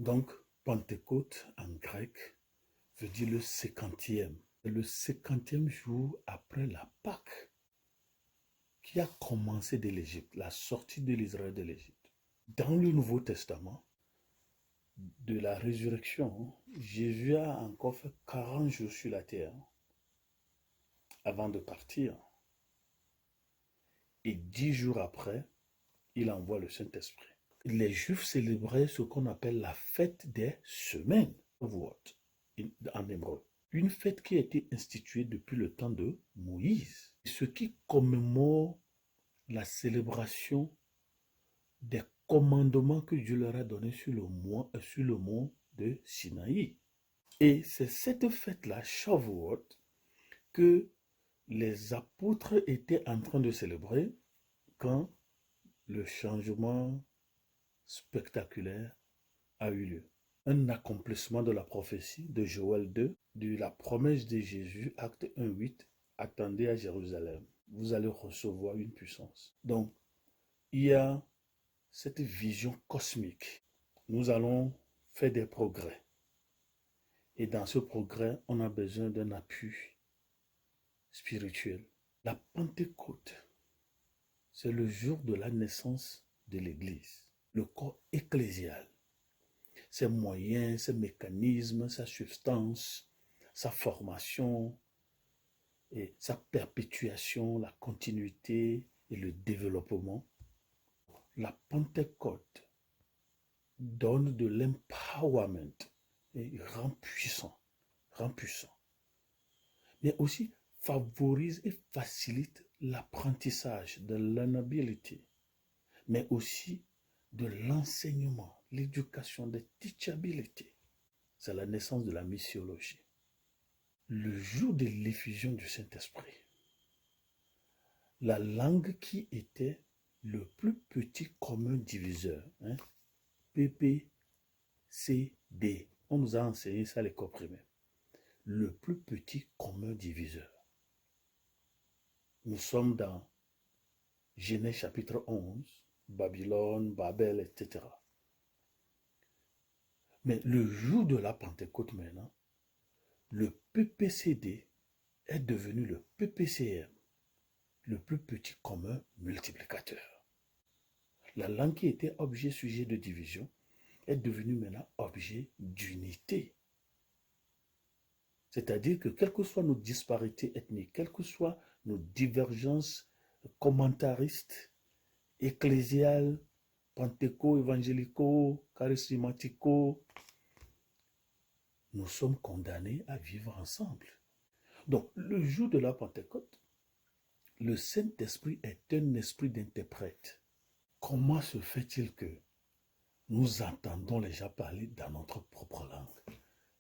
Donc, Pentecôte en grec veut dire le 50e. C'est le 50e jour après la Pâque qui a commencé de l'Égypte, la sortie de l'Israël de l'Égypte. Dans le Nouveau Testament, de la résurrection, Jésus a encore fait 40 jours sur la terre avant de partir. Et 10 jours après, il envoie le Saint-Esprit. Les Juifs célébraient ce qu'on appelle la fête des semaines, en hébreu. Une fête qui a été instituée depuis le temps de Moïse, ce qui commémore la célébration des commandements que Dieu leur a donnés sur le mont de Sinaï. Et c'est cette fête-là, Shavuot, que les apôtres étaient en train de célébrer quand le changement spectaculaire a eu lieu. Un accomplissement de la prophétie de Joël 2, de la promesse de Jésus, acte 1:8, attendez à Jérusalem, vous allez recevoir une puissance. Donc, il y a cette vision cosmique. Nous allons faire des progrès. Et dans ce progrès, on a besoin d'un appui spirituel. La Pentecôte, c'est le jour de la naissance de l'Église, le corps ecclésial. Ses moyens, ses mécanismes, sa substance, sa formation, et sa perpétuation, la continuité et le développement. La Pentecôte donne de l'empowerment et rend puissant, mais aussi favorise et facilite l'apprentissage de learnability, mais aussi de l'enseignement, l'éducation, de teachability. C'est la naissance de la missiologie. Le jour de l'effusion du Saint-Esprit, la langue qui était le plus petit commun diviseur, PPCD, on nous a enseigné ça à l'école primaire, le plus petit commun diviseur. Nous sommes dans Genèse chapitre 11, Babylone, Babel, etc. Mais le jour de la Pentecôte maintenant, le PPCD est devenu le PPCM, le plus petit commun multiplicateur. La langue qui était objet, sujet de division est devenue maintenant objet d'unité. C'est-à-dire que quelles que soient nos disparités ethniques, quelles que soient nos divergences commentaristes, ecclésiales, pentecôtes, évangélicaux, charismatico, nous sommes condamnés à vivre ensemble. Donc, le jour de la Pentecôte, le Saint-Esprit est un esprit d'interprète. Comment se fait-il que nous entendons les gens parler dans notre propre langue?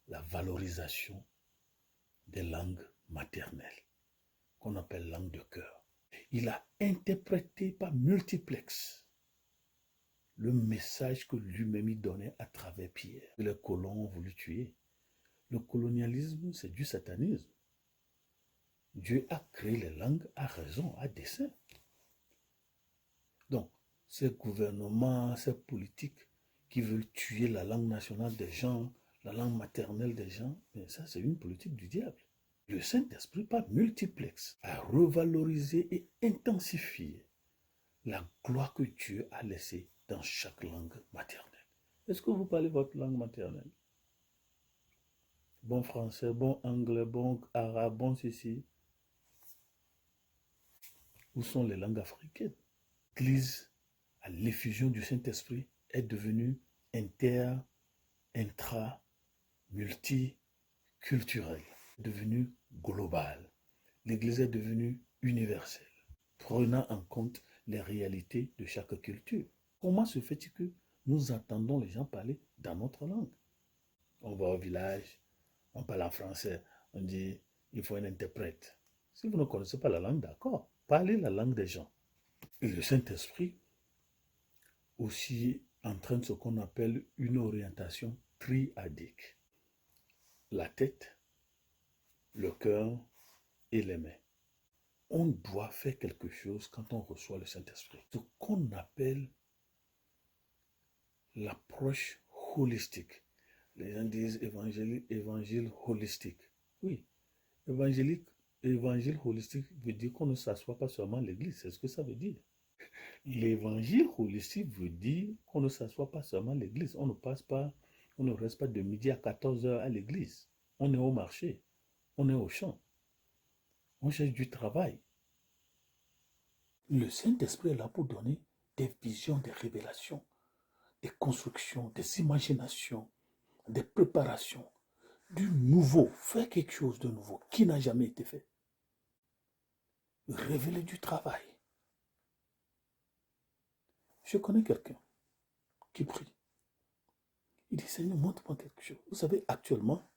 La valorisation des langues maternelles, qu'on appelle langue de cœur. Il a interprété par multiplex le message que lui-même donnait à travers Pierre, que les colons ont voulu tuer. Le colonialisme, c'est du satanisme. Dieu a créé les langues à raison, à dessein. Donc, ces gouvernements, ces politiques qui veulent tuer la langue nationale des gens, la langue maternelle des gens, mais ça, c'est une politique du diable. Le Saint-Esprit, par multiplex, a revalorisé et intensifié la gloire que Dieu a laissée dans chaque langue maternelle. Est-ce que vous parlez votre langue maternelle? Bon français, bon anglais, bon arabe, bon ceci. Où sont les langues africaines? L'Église, à l'effusion du Saint-Esprit, est devenue intra, multiculturelle, devenue globale. L'Église est devenue universelle, prenant en compte les réalités de chaque culture. Comment se fait-il que nous entendons les gens parler dans notre langue? On va au village, on parle en français, on dit il faut un interprète. Si vous ne connaissez pas la langue, d'accord, parlez la langue des gens. Et le Saint-Esprit aussi entraîne ce qu'on appelle une orientation triadique. La tête, le cœur et les mains. On doit faire quelque chose quand on reçoit le Saint-Esprit. Ce qu'on appelle l'approche holistique. Les gens disent évangile holistique. Oui, évangile holistique veut dire qu'on ne s'assoit pas seulement à l'église. C'est ce que ça veut dire. L'évangile holistique veut dire qu'on ne s'assoit pas seulement à l'église. On ne reste pas de midi à 14 heures à l'église. On est au marché, on est au champ, on cherche du travail. Le Saint-Esprit est là pour donner des visions, des révélations, des constructions, des imaginations, des préparations, du nouveau, faire quelque chose de nouveau qui n'a jamais été fait. Révéler du travail. Je connais quelqu'un qui prie. Il dit, Seigneur, montre-moi quelque chose. Vous savez, actuellement,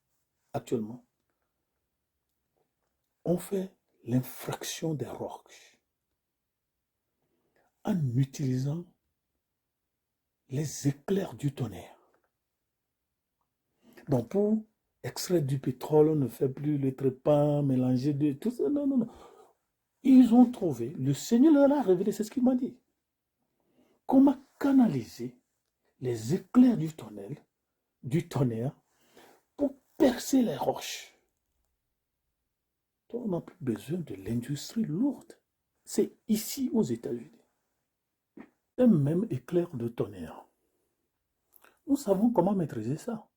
on fait l'infraction des roches en utilisant les éclairs du tonnerre. Donc, pour extraire du pétrole, on ne fait plus le trépan, mélanger de tout ça. Non, non, non. Ils ont trouvé, le Seigneur leur a révélé, c'est ce qu'il m'a dit. Comment canaliser les éclairs du tonnerre pour percer les roches. Donc, on n'a plus besoin de l'industrie lourde. C'est ici aux États-Unis. Un même éclair de tonnerre. Nous savons comment maîtriser ça.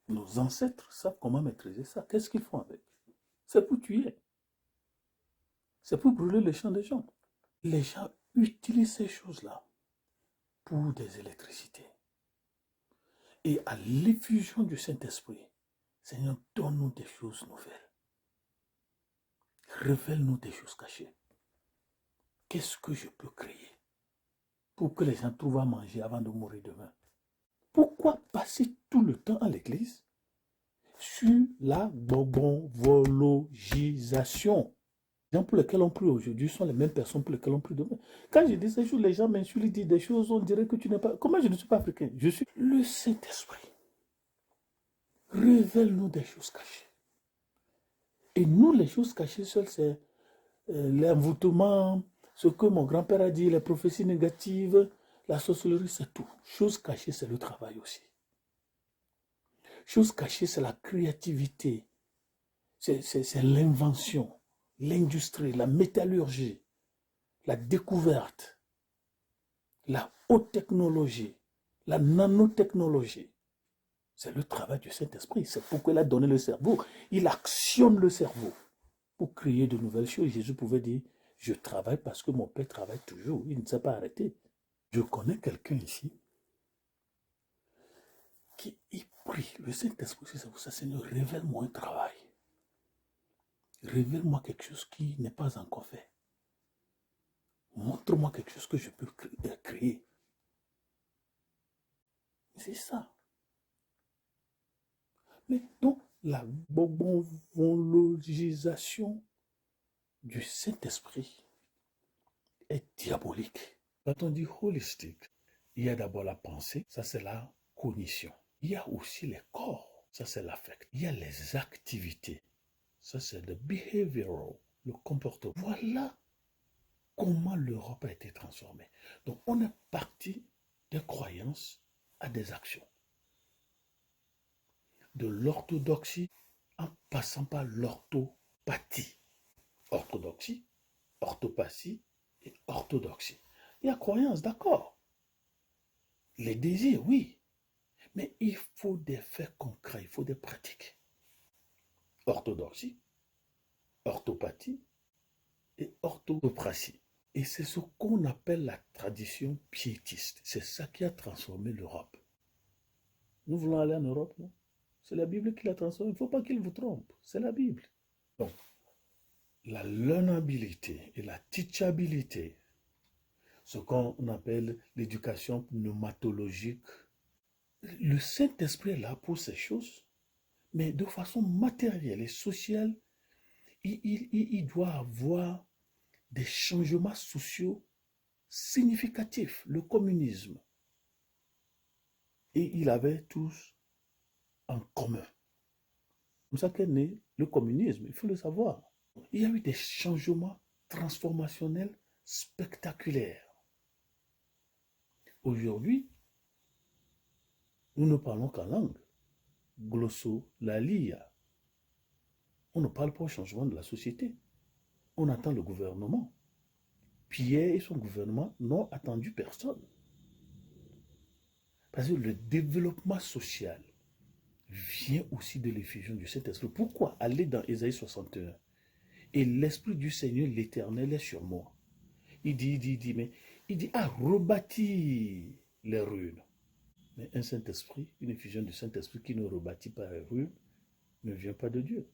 Nos ancêtres savent comment maîtriser ça. Qu'est-ce qu'ils font avec? C'est pour tuer. C'est pour brûler les champs des gens. Les gens utilisent ces choses-là pour des électricités. Et à l'effusion du Saint-Esprit, Seigneur, donne-nous des choses nouvelles. Révèle-nous des choses cachées. Qu'est-ce que je peux créer pour que les gens trouvent à manger avant de mourir demain? Pourquoi passer tout le temps à l'église sur la bobonvologisation? Les gens pour lesquels on prie aujourd'hui sont les mêmes personnes pour lesquelles on prie demain. Quand je dis ces choses, les gens m'insultent, ils disent des choses, on dirait que tu n'es pas... Comment je ne suis pas africain? Je suis le Saint-Esprit. Révèle-nous des choses cachées. Et nous, les choses cachées seules, c'est l'envoûtement, ce que mon grand-père a dit, les prophéties négatives, la sorcellerie, c'est tout. Chose cachée, c'est le travail aussi. Chose cachée, c'est la créativité, c'est l'invention, l'industrie, la métallurgie, la découverte, la haute technologie, la nanotechnologie. C'est le travail du Saint-Esprit. C'est pourquoi il a donné le cerveau. Il actionne le cerveau pour créer de nouvelles choses. Jésus pouvait dire, je travaille parce que mon Père travaille toujours. Il ne s'est pas arrêté. Je connais quelqu'un ici qui y prie. Le Saint-Esprit, c'est pour ça, Seigneur, révèle-moi un travail. Révèle-moi quelque chose qui n'est pas encore fait. Montre-moi quelque chose que je peux créer. C'est ça. Mais donc, la bobonvologisation du Saint-Esprit est diabolique. Quand on dit holistique, il y a d'abord la pensée, ça c'est la cognition. Il y a aussi les corps, ça c'est l'affect. Il y a les activités, ça c'est le behavioral, le comportement. Voilà comment l'Europe a été transformée. Donc on est parti des croyances à des actions. De l'orthodoxie en passant par l'orthopathie. Orthodoxie, orthopathie et orthodoxie. Il y a croyance, d'accord. Les désirs, oui. Mais il faut des faits concrets, il faut des pratiques. Orthodoxie, orthopathie et orthopratie. Et c'est ce qu'on appelle la tradition piétiste. C'est ça qui a transformé l'Europe. Nous voulons aller en Europe, non? C'est la Bible qui l'a transformé. Il ne faut pas qu'il vous trompe. C'est la Bible. Donc, la learnabilité et la teachabilité, ce qu'on appelle l'éducation pneumatologique, le Saint-Esprit est là pour ces choses, mais de façon matérielle et sociale, il doit avoir des changements sociaux significatifs. Le communisme, et il avait tous en commun. C'est comme ça qu'est né le communisme, il faut le savoir. Il y a eu des changements transformationnels spectaculaires. Aujourd'hui, Nous ne parlons qu'en langue. Glossolalia. On ne parle pas au changement de la société. On attend le gouvernement. Pierre et son gouvernement n'ont attendu personne. Parce que le développement social vient aussi de l'effusion du Saint-Esprit. Pourquoi aller dans Ésaïe 61? Et l'Esprit du Seigneur l'Éternel est sur moi. Il dit, ah, rebâtis les ruines. Mais un Saint-Esprit, une effusion du Saint-Esprit qui ne rebâtit pas les ruines, ne vient pas de Dieu.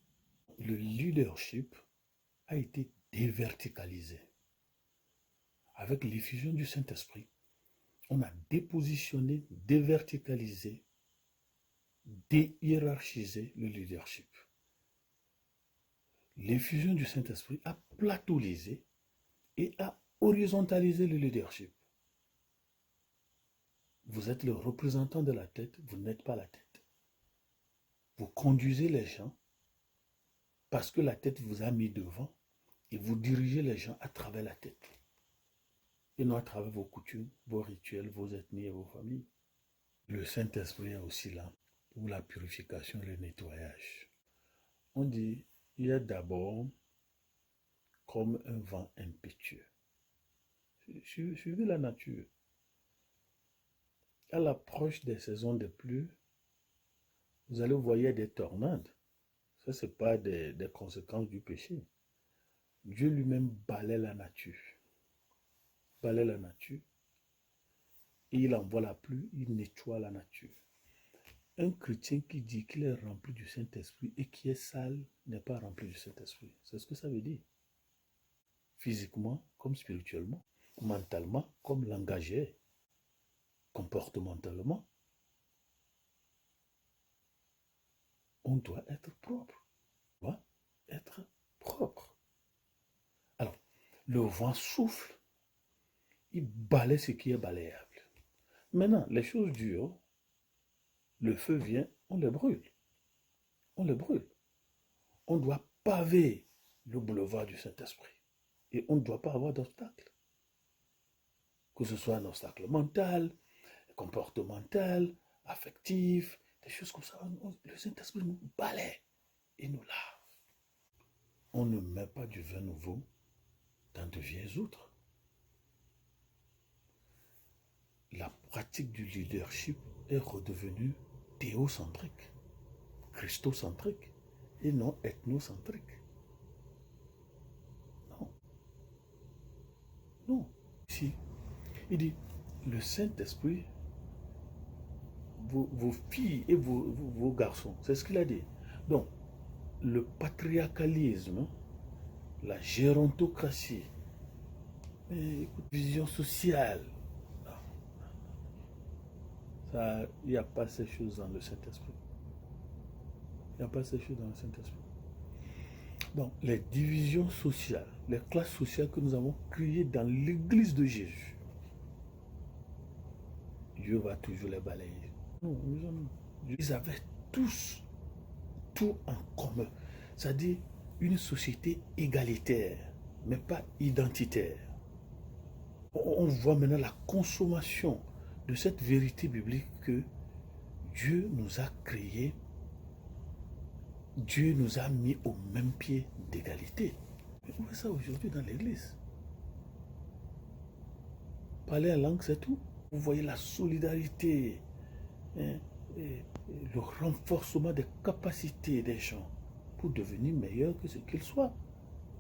Le leadership a été déverticalisé. Avec l'effusion du Saint-Esprit, on a dépositionné, déverticalisé, déhiérarchisé le leadership. L'effusion du Saint-Esprit a platonisé et a horizontalisé le leadership. Vous êtes le représentant de la tête, vous n'êtes pas la tête. Vous conduisez les gens parce que la tête vous a mis devant et vous dirigez les gens à travers la tête. Et non à travers vos coutumes, vos rituels, vos ethnies et vos familles. Le Saint-Esprit est aussi là pour la purification et le nettoyage. On dit, il est d'abord comme un vent impétueux. Suivez la nature. À l'approche des saisons de pluie, vous allez voir des tornades. Ça, ce n'est pas des conséquences du péché. Dieu lui-même balaie la nature. Balaie la nature. Et il envoie la pluie, il nettoie la nature. Un chrétien qui dit qu'il est rempli du Saint-Esprit et qui est sale n'est pas rempli du Saint-Esprit. C'est ce que ça veut dire. Physiquement comme spirituellement, mentalement comme langagé, comportementalement. On doit être propre. On doit être propre. Alors, le vent souffle, il balaie ce qui est balayable. Maintenant, les choses dures, le feu vient, on les brûle. On les brûle. On doit paver le boulevard du Saint-Esprit. Et on ne doit pas avoir d'obstacle. Que ce soit un obstacle mental, comportemental, affectif, des choses comme ça. Le Saint-Esprit nous balaie et nous lave. On ne met pas du vin nouveau dans de vieilles outres. La pratique du leadership est redevenue théocentrique, christocentrique et non ethnocentrique. Non. Non. Ici, il dit, le Saint-Esprit, vos filles et vos garçons, c'est ce qu'il a dit. Donc, le patriarcalisme, la gérontocratie, vision sociale, il n'y a pas ces choses dans le Saint-Esprit. Il n'y a pas ces choses dans le Saint-Esprit. Donc, les divisions sociales, les classes sociales que nous avons créées dans l'Église de Jésus, Dieu va toujours les balayer. Non, ils avaient tous tout en commun. C'est-à-dire une société égalitaire, mais pas identitaire. On voit maintenant la consommation de cette vérité biblique que Dieu nous a créés, Dieu nous a mis au même pied d'égalité. Mais où est ça aujourd'hui dans l'Église? Parler en langue, c'est tout. Vous voyez la solidarité, et le renforcement des capacités des gens pour devenir meilleurs que ce qu'ils soient,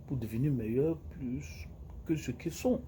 pour devenir meilleurs plus que ce qu'ils sont.